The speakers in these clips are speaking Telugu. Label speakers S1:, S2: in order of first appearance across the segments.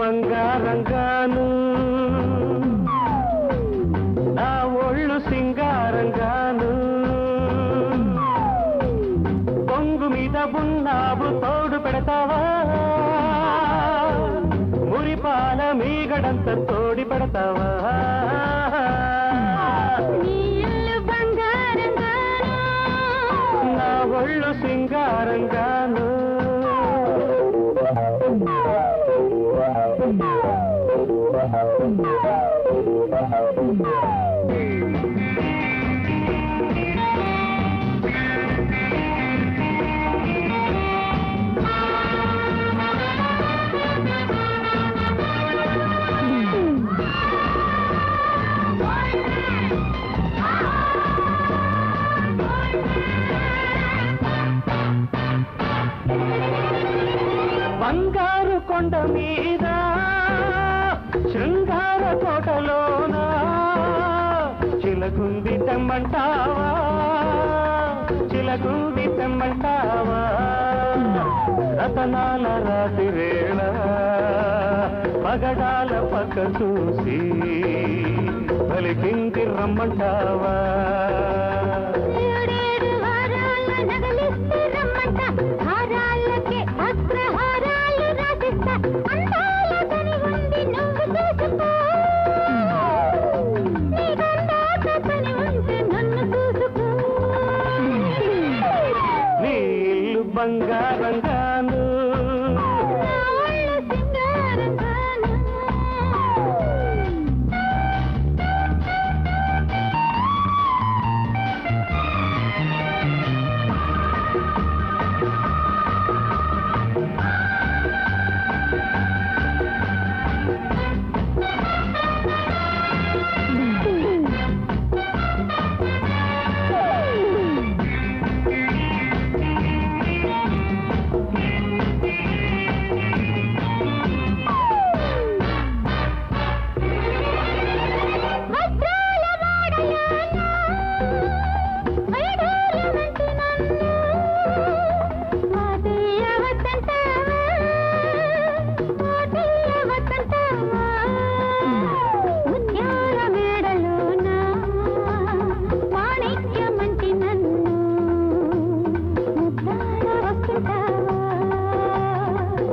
S1: బంగారంగాను నా ఒళ్ళు సింగారంగాను పొంగు మీద ఉన్నావు తోడు పెడతావా మురిపాల మీగడంత తోడి పెడతావా నా ఒళ్ళు సింగారంగాను బంగారు కొండ మీద శృంగార కోటలోన చిలకుంది తెమ్మంటావా చిలకుంది తెమ్మంటావా రతనాల రాతిరేళ పగడాల పక్క చూసి పలికింది రమ్మంటావా బంగారంగాను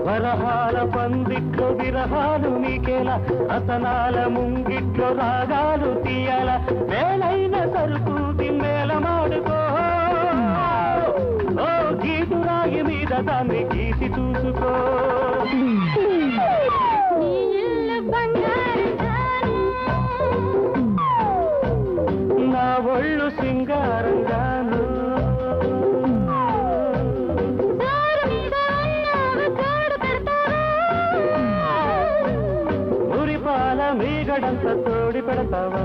S1: వరహాల పందిట్లో విరహాలు నీకేలా రతనాల ముంగిట్లో రాగాలు తీయాల వేలైన సరుకు తిమ్మేలమాడుకో ఓ గీతురాగి మీద దాన్ని గీసి చూసుకో నా ఒళ్ళు సింగారంగాను మీగడంత తోడి పెడతావా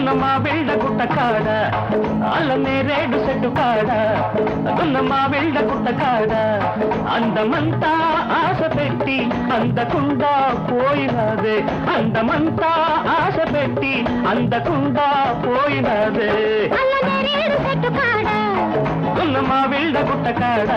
S1: గున్నమా వెళ్ళ గుట్ట కాడ అల్లనే రేడు చెట్టు కాడ గున్నమా వెళ్ళ గుట్ట కాడ అందమంతా ఆశ పెట్టి అందకుండా పోయినదే అందమంతా ఆశ పెట్టి అందకుండా పోయినదే గున్నమా వెళ్ళ గుట్ట కాడ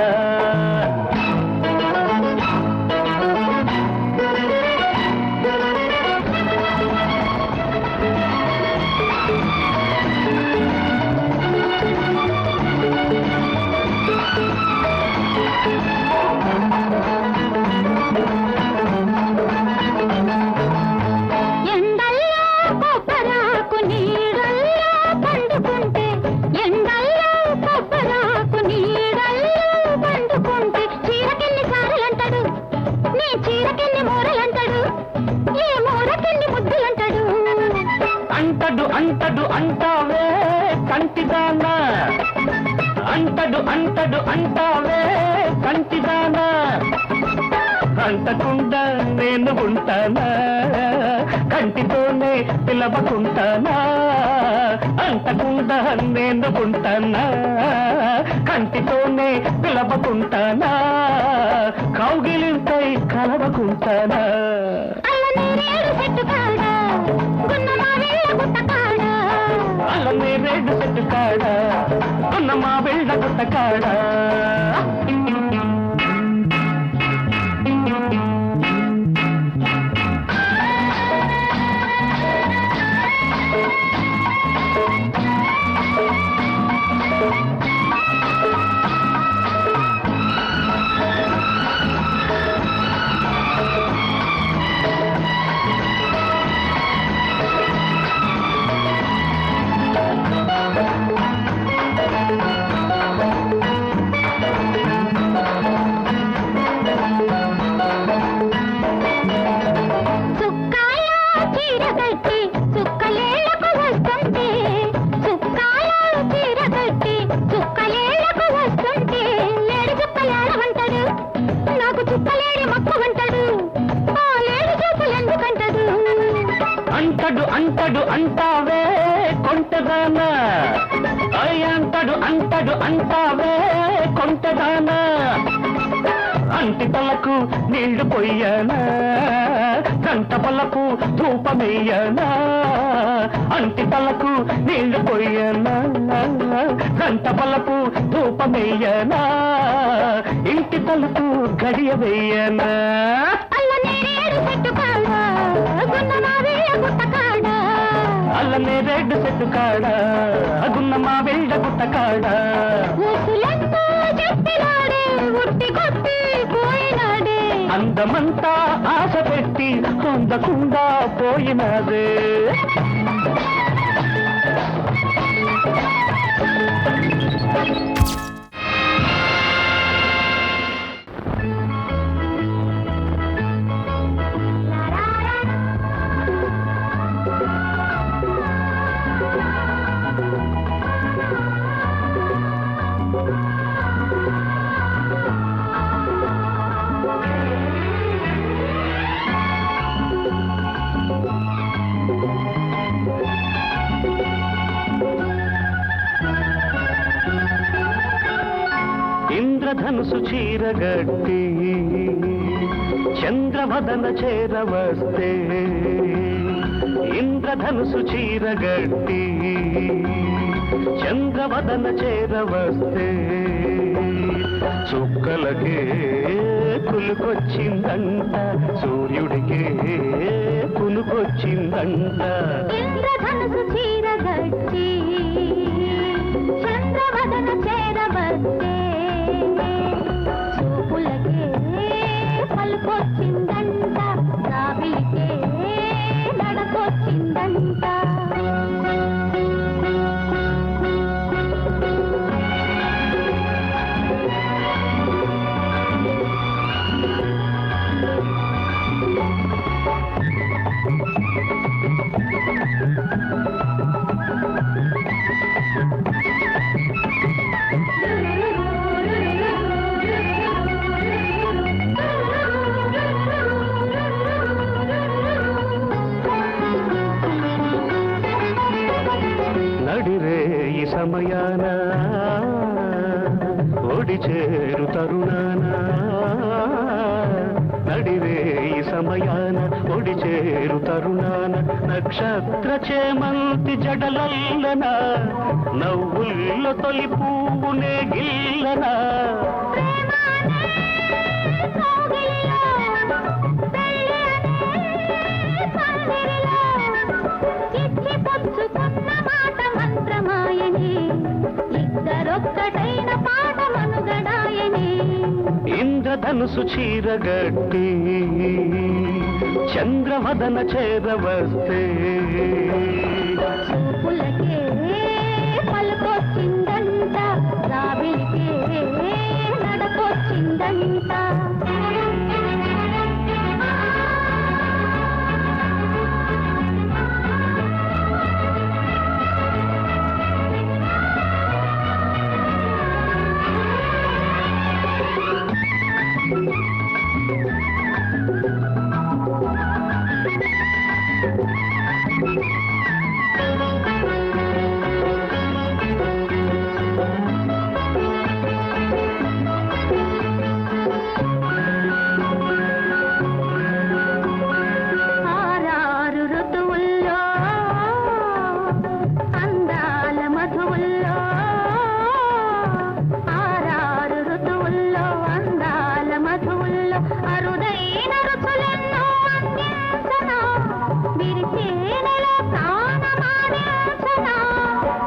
S1: అంటడు అంటడు అంటావే కంటిదానా అంటడు అంటడు అంటావే కంటిదానా అంటకుండా నేను ఉంటానా కంటితోనే పిలవకుంటానా అంటకుండా నేను ఉంటానా కంటితోనే పిలవకుంటానా కౌగిలింతై కలవకుంటానా అల్లనే రేడు చెట్టు కాడ గున్నమా వెళ్ళ గుట్ట కాడ అంటడు అంటడు అంటావే కొంటదానా అంటడు అంటడు అంటావే కొంటదానా అంటి తలకు నీళ్లు పొయ్యనా గంట పలకు ధూపమెయ్యనా అంటి తలకు నీళ్లు పొయ్యనా గంట పలకు ధూపమెయ్యనా ఇంటి తలకు గడియ వెయ్యనా అల్లనే రేడు చెట్టు కాడ గున్నమా వెళ్ళ గుట్ట కాడ అందమంతా ఆశ పెట్టి అందకుండా పోయినదే ఇంద్రధనుసు చీరగట్టి చంద్రవదన చేరవస్తే ఇంద్రధనుసు చీరగట్టి చంద్రవదన చేరవస్తే చుక్కలకే కులుకొచ్చిందంట సూర్యుడికే కులుకొచ్చిందంట
S2: ఇంద్రధనుసు చీరగట్టి చంద్రవదన చేరవస్తే చూపులకే పలుకొచ్చిందంట రావిలికే నడకొచ్చిందంట
S1: నడిరేయి సమయాన ఒడి చేరు తరుణాన నడిరేయి సమయాన ఒడి చేరు తరుణాన నక్షత్ర చేమంతి జడలల్లన నవ్వుల్లో తొలి పువ్వునే గిల్లన
S2: ఇద్దరొక్కటైన పాట మనుగడాయని
S1: ఇంద్రధనుసు చీరగట్టి చంద్రవదన చేరవస్తే
S2: చూపులకే పలుకొచ్చిందంట రావిలికే నడకొచ్చిందంట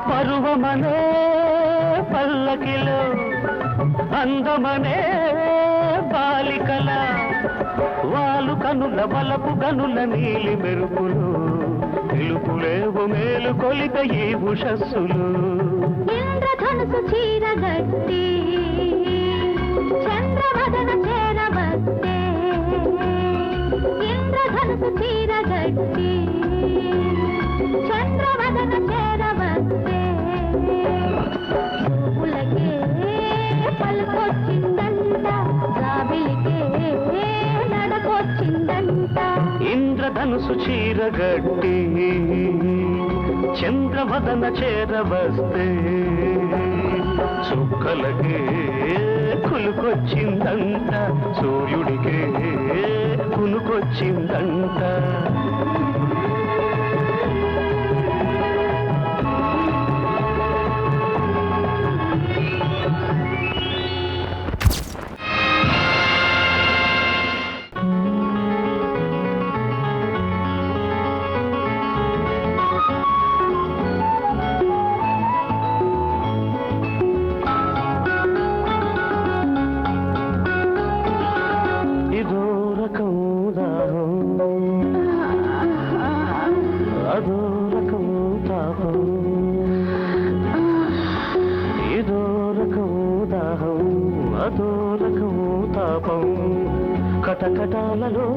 S1: పరువమనే పల్లకిలో అందమనే బాలికల వాలు కనుల బలపు కనుల నీలి మెరుపులు తెలుపులేవు మేలు కొలిత ఈ ఉషస్సులు
S2: ఇంద్రధనుసు చీరగట్టి చంద్రవదన చేరవస్తే ఇంద్రధనుసు చీరగట్టి చంద్రవదన చేరవస్తే పులకే పలుకొచ్చిందంట రావిలికే నడకొచ్చిందంట
S1: ఇంద్రధనుసు చీరగట్టి చంద్రవదన చేరవస్తే చుక్కలకే కులుకొచ్చిందంట సూర్యుడికే కునుకొచ్చిందంట అదో రకం తాపం ఏదో రకం దాహం అదో రకం తాపం కటకటాలలో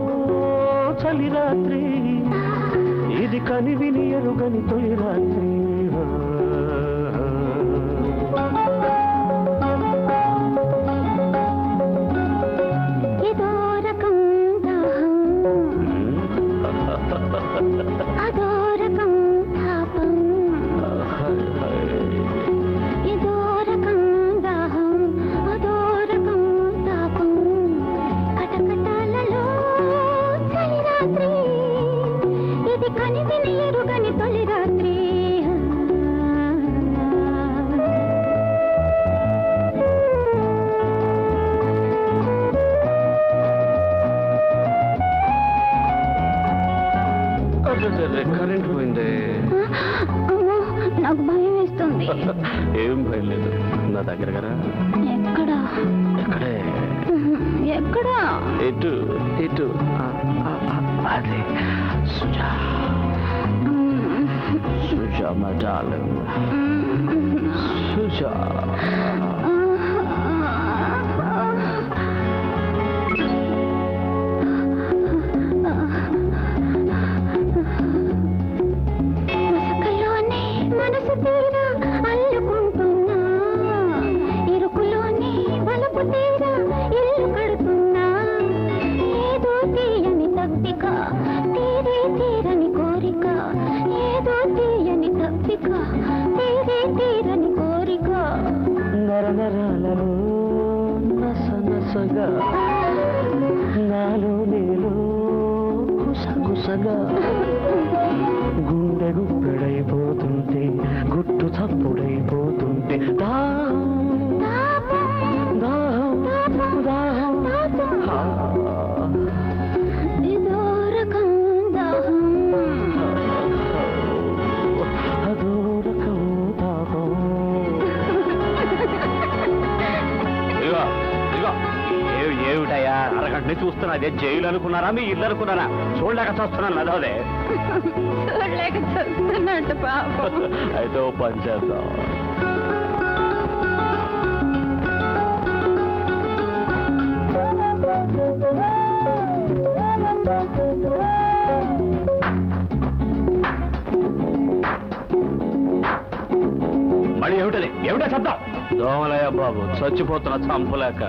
S1: చలి రాత్రి ఇది కనివిని ఎరుగని తొలి రాత్రి
S2: అదో రకం తాపం ఇదో రకం దాహం అదో రకం తాపం కటకటాలలో చలి రాత్రి ఇది కనివిని ఎరుగని తొలి రాత్రి
S1: కరెంట్ పోయింది
S2: నాకు భయం వేస్తుంది
S1: ఏం భయం లేదు నా దగ్గర కదా
S2: ఎక్కడా
S1: ఎక్కడే
S2: ఎక్కడా
S1: ఇటు ఇటు అదే సుజా సుజా మా డార్లింగ్ సుజా
S2: తీరని కోరిక ఏదో తీయని తప్పిక
S1: నాలో నేలో గుసగుసగా గుండె గుప్పెడైపోతుంటే గుట్టు చప్పుడైపోతుంటే దాహం దాహం దాహం
S2: ఇదో రకం దాహం
S1: అదో రకం దాహం. ఇదిగో ఇదిగో ఏమిటయ్యా అరగంట నుంచి చూస్తున్నా అదే జైలు అనుకున్నారా మీ ఇల్లు అనుకున్నారా చూడలేక చూస్తున్నాను అదోదే
S2: చూడలేక చూస్తున్నట్టు పాపం
S1: అయితే ఓ పని చేద్దాం మళ్ళీ ఏమిటది ఏమిటా శబ్దం దోమలయ్య బాబు చచ్చిపోతున్న చంపలేక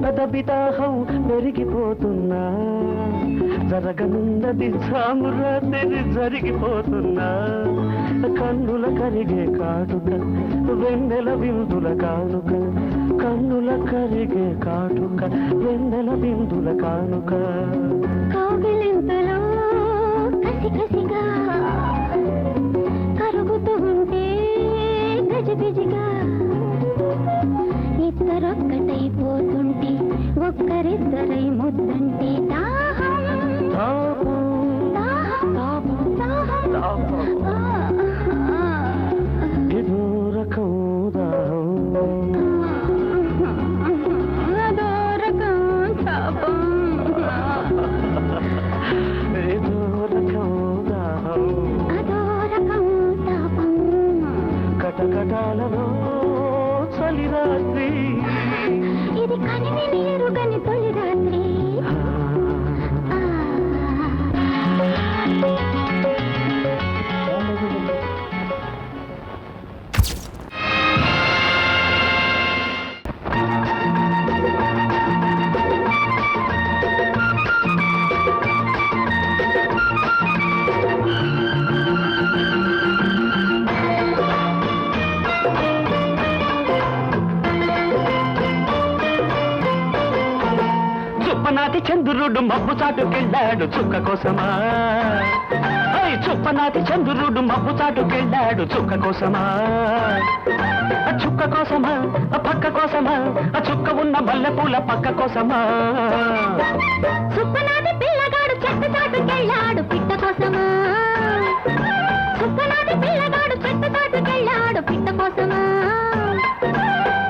S1: పెదబితాహం పెరిగిపోతున్నా జరగనున్నది సామురాత్రి జరిగిపోతున్నా కన్నుల కరిగే కాటుక వెన్నెల విందుల కానుక కన్నుల కరిగే కాటుక వెన్నెల విందుల కానుక
S2: కౌగిలింతలో కసి కసిగా కరుగుతూ ఉంటే గజిబిజిగా ఇద్దరొక్కటైపోతుంటే ఒక్కరిద్దరై ముద్దంటే దాహం దాహం దాహం
S1: ఇదో రకం దాహం
S2: అదో రకం తాపం
S1: ఇదో రకం దాహం
S2: అదో రకం తాపం
S1: కటకటాలలో చలి రాత్రి
S2: ఇది కనివిని ఎరుగని తొలి రాత్రి
S1: చుప్పనాటి చంద్రుడు మబ్బు చాటుకెళ్ళాడు చుక్క కోసమా చుప్పనాటి చంద్రుడు మబ్బు చాటుకెళ్ళాడు చుక్క కోసమా చుక్క కోసమా పక్క కోసమా చుక్క ఉన్న మల్లెపూల పక్క కోసమా
S2: సుప్పనాది పిల్లగాడు చెట్టు చాటుకెళ్ళాడు పిట్ట కోసమా సుప్పనాది పిల్లగాడు చెట్టు చాటుకెళ్ళాడు పిట్ట కోసమా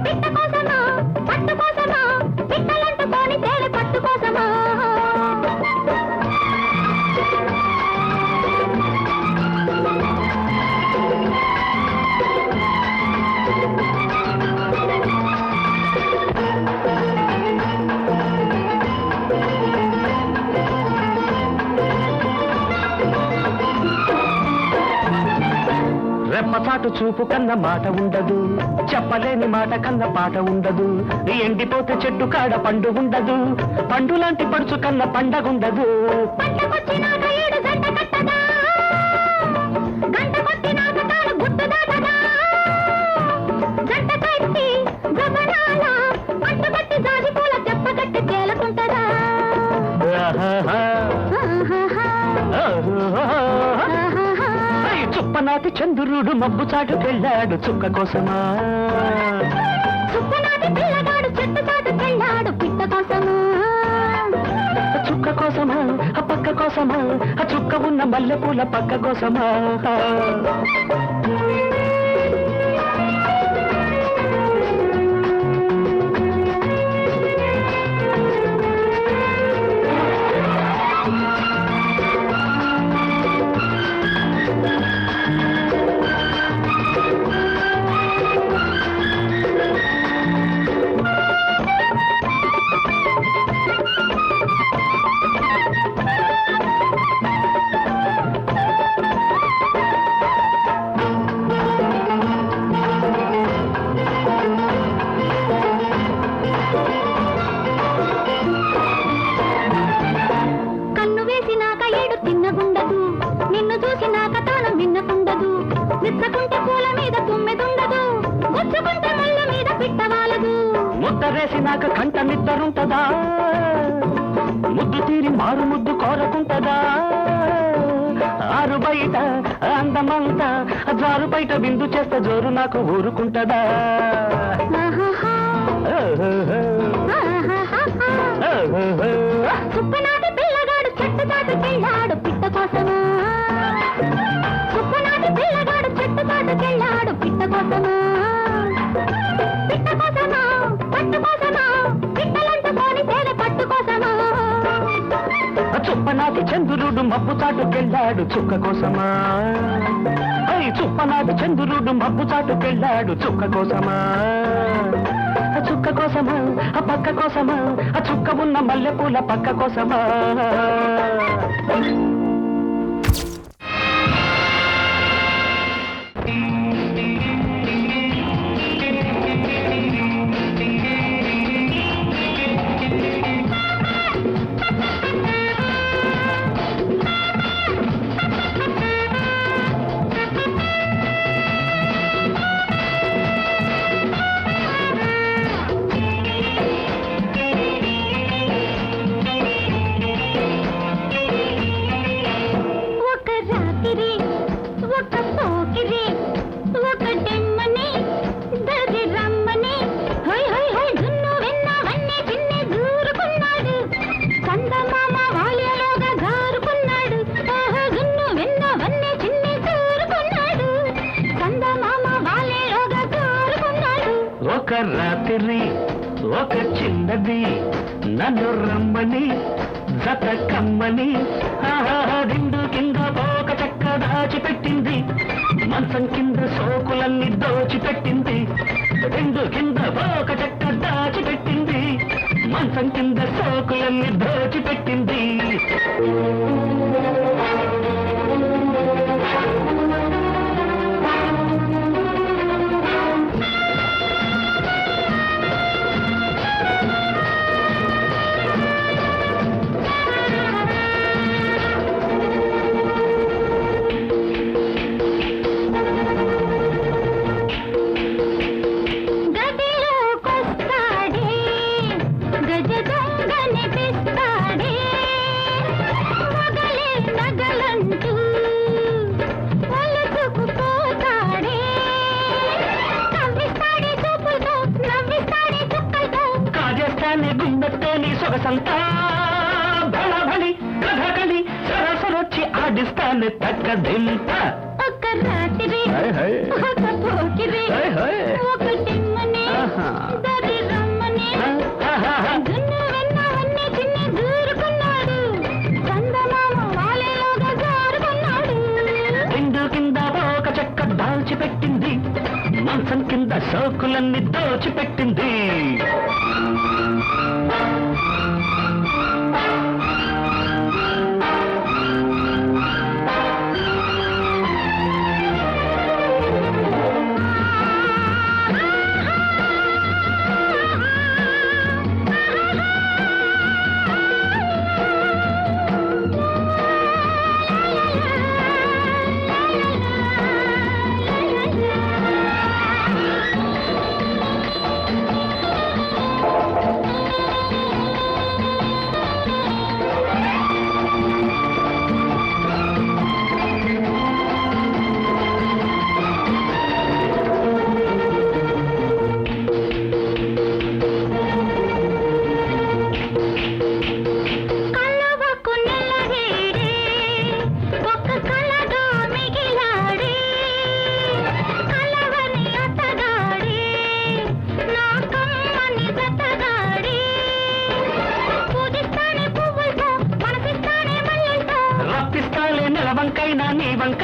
S2: పిట్ట కోసమా పట్టు కోసమా పిట్టలంటుకొని తేలి పట్టు కోసమా
S1: రెప్పచాటు చూపు కన్న మాట ఉండదు చెప్పలేని మాట కన్న పాట ఉండదు ఎండిపోతే చెట్టు కాడ పండు ఉండదు పండు లాంటి పడుచు కన్న పండగుండదు
S2: పంటకొచ్చినాక ఏడు గంట కట్టదా గంట కొట్టినాక తాను గుట్టు దాటదా గంట కట్టి గమనాల పట్టుబట్టి జాజిపూల తెప్పగట్టి తేలుకుంటదా
S1: చుప్పనాటి చంద్రుడు మబ్బు చాటుకెళ్ళాడు చుక్క కోసమా
S2: సుప్పనాటి పిల్లగాడు చెట్టు చాటుకెళ్ళాడు పిట్ట కోసమా
S1: చుక్క కోసమా పక్క కోసమా చుక్క ఉన్న మల్లెపూల పక్క కోసమా
S2: విచ్చకుంటే పూల మీద తుమ్మెదుండదు, గుచ్చుకుంటే ముళ్ళ మీద పిట్టవాలదు.
S1: ముద్దరేసినాక కంట నిద్దరుంటదా, ముద్దు తీరి మారు ముద్దు కోరకుంటదా, ఆరు బయట అందమంతా జారు బయట విందు చేస్తే జోరు నాకు ఊరుకుంటదా.
S2: ఆహాహా, ఆహాహాహా. సుప్పనాటి పిల్లగాడు చెట్టు చాటుకెళ్ళాడు పిట్ట కోసమా, సుప్పనాటి పిల్లగాడు చెట్టు చాటుకెళ్ళాడు పిట్ట కోసమా, పిట్ట కోసమా, పట్టు కోసమా, పిట్టలంటుకొని తేనె పట్టు కోసమా.
S1: చుప్పనాటి చంద్రుడు మబ్బు చాటుకెళ్ళాడు చుక్క కోసమా, చుప్పనాటి చంద్రుడు మబ్బు చాటుకెళ్ళాడు చుక్క కోసమా, చుక్క కోసమా, ఆ పక్క కోసమా, ఆ చుక్క ఉన్న మల్లెపూల పక్క కోసమా. ఒక రాత్రి ఒక చిన్నది నన్ను రమ్మని జత కమ్మని దిండు కింద పోక చెక్క దాచిపెట్టింది, మంచం కింద సోకులన్నీ దోచిపెట్టింది, దిండు కింద పోక చెక్క దాచిపెట్టింది, మంచం కింద సోకులన్నీ దోచిపెట్టింది. సొగసంతా బలబలి కథకలి సరసరొచ్చి ఆడిస్తాను తగ్గదింత.
S2: ఒక రాత్రి ఒక పోకిరి ఒక టిమ్మని దరి రమ్మని దున్ను వెన్నవన్నీ చిన్ని దూరుకున్నాడు, చందమామ వాలేలోగా జారుకున్నాడు.
S1: రెండు కింద ఒక చెక్క దాల్చిపెట్టింది, మంచం కింద సోకులన్నీ దోచిపెట్టింది. వంకైనా నీ వంక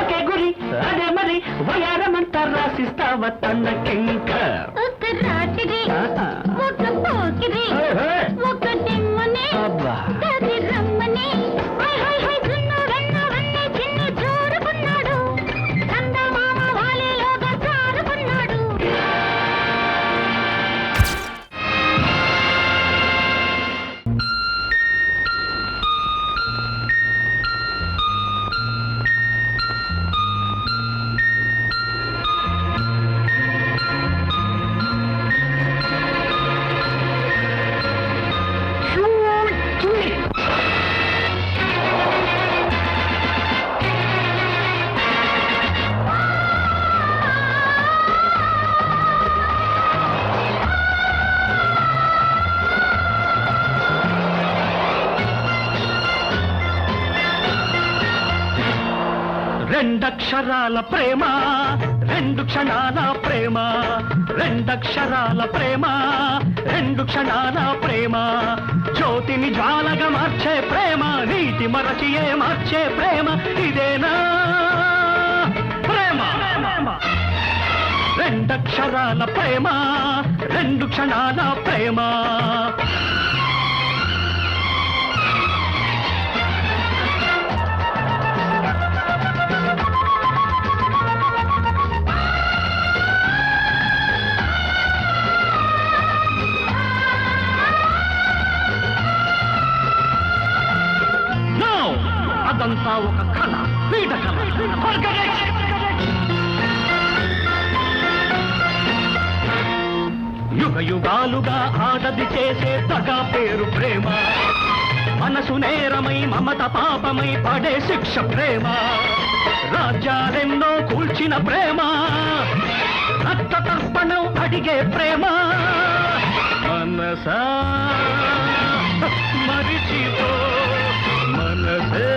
S1: ఒకే గురి అదే మరి వయారమంతా రాసిస్తావ తన్నకింక.
S2: ఒక రాత్రి ఒక పోకిరి ఒక దిమ్మని దరి రమ్మని దున్ను వెన్నవన్నీ చిన్ని జోరుకున్నాడు, చందమామ వాలేలోగా జారుకున్నాడు.
S1: రెండక్షరాల ప్రేమ రెండు క్షణాల ప్రేమ రెండక్షరాల ప్రేమ రెండు క్షణాల ప్రేమ జ్యోతిని జ్వాలగా మార్చే ప్రేమ నీటి మరచియే మార్చే ప్రేమ ఇదేనా ప్రేమ రెండక్షరాల ప్రేమ రెండు క్షణాల ప్రేమ అదంతా ఒక కళ పీడ కళ యుగ యుగాలుగా ఆడది చేసే తగా పేరు ప్రేమ మనసు నేరమై మమత పాపమై పడే శిక్ష ప్రేమ రాజ్యాలెన్నో కూల్చిన ప్రేమ రక్త తర్పణం అడిగే ప్రేమ మనసా మరిచిపో మనసే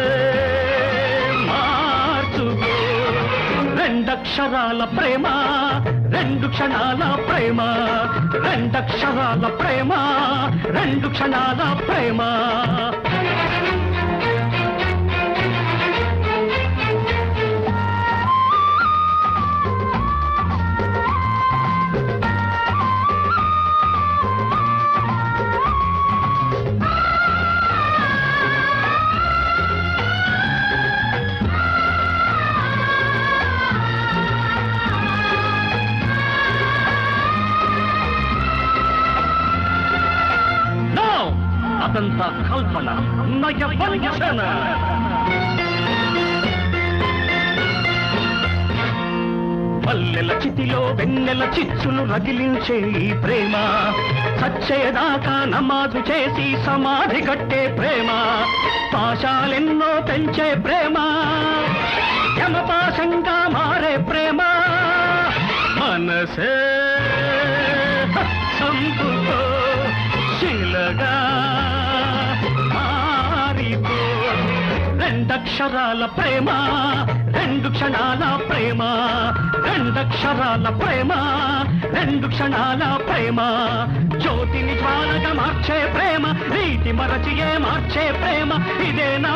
S1: మార్చుకో రెండక్షరాల ప్రేమ రెండు క్షణాల ప్రేమ రెండక్షరాల ప్రేమ రెండు క్షణాల ప్రేమ అదంతా కల్పన నయ వంచన పల్లెల చితిలో వెన్నెల చిచ్చులు రగిలించే ఈ ప్రేమ సచ్చేదాకా నమాజు చేసి సమాధి కట్టే ప్రేమ పాశాలెన్నో పెంచే ప్రేమ యమపాశంగా మారే ప్రేమ మనసే సంపుతో శిలగా మారిపో రెండక్షరాల ప్రేమ రెండు క్షణాల ప్రేమ రెండక్షరాల ప్రేమ రెండు క్షణాల ప్రేమ జ్యోతిని జ్వాలగా మార్చే ప్రేమ నీటి మరచియే మార్చే ప్రేమ ఇదేనా